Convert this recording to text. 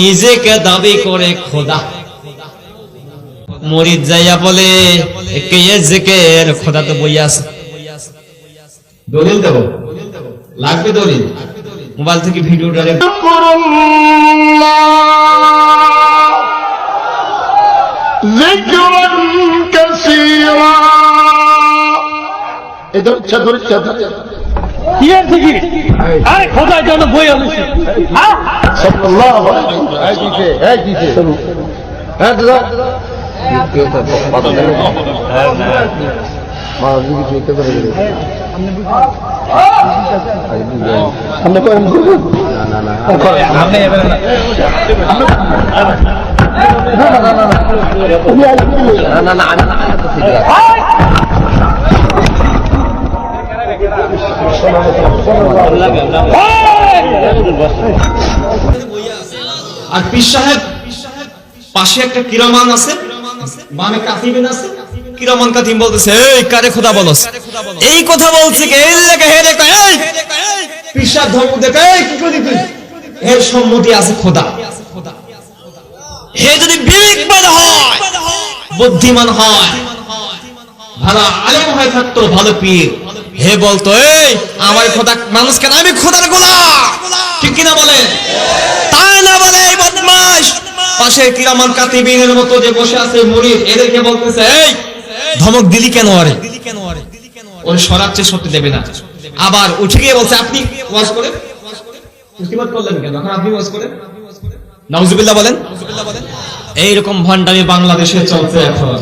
নিজেকে দাবি করে খোদা। মুরিদ যাইয়া বলে কে জিকির, খোদা তো বইয়া আছে। দলিল দেব, লাগবে দলিল। মোবাইল থেকে ভিডিওটা যিকরান কাসীরা। এদের চাদর চাদর ইয়ার থেকে আরে খোদার জন্য বই আনছি। হ্যাঁ সাল্লাল্লাহু আলাইহি ওয়াসাল্লাম। এই দিছে হ্যাঁ দাদা কেউ তো কথা দেন মা দিদি কি করে দিলে আমরা করেন না না আপনি এবারে না না না না আর পীর সাহেব পাশে একটা কিরামান আছে, মানে কাতিবিন আছে। কিরামান কাতিম বলতেছে এই কারে খোদা বলস, এই কথা বলছে কে? এই লেখা হে লেখা এই পীর সাহেব ধর্ম দেখে এই কি করি তুই? এর সম্মতি আছে খোদা। হে যদি বিবেকবান হয়, বুদ্ধিমান হয়, ভালো আলেম হয়ে থাকতো, ভালো পীর, হে বলতো এই আমার খোদা মানুষ কেন, আমি খোদার গোলাম, ঠিক কিনা বলেন? তাই না বলে এই বদমাশ পাশে কিরামান কাতিবিনের মতো যে বসে আছে মুরিদ, এদেরকে বলতেছে এই ধমক দিলি কেন? আরে ওর সরাচ্ছে, সত্যি দেবে না। আবার উঠে গিয়ে বলছে আপনি ওয়াজ করেন, প্রতিবাদ করলেন কেন? এখন আপনি ওয়াজ করেন। নাউজুবিল্লাহ বলেন। এইরকম ভণ্ডামি বাংলাদেশে চলছে এখন।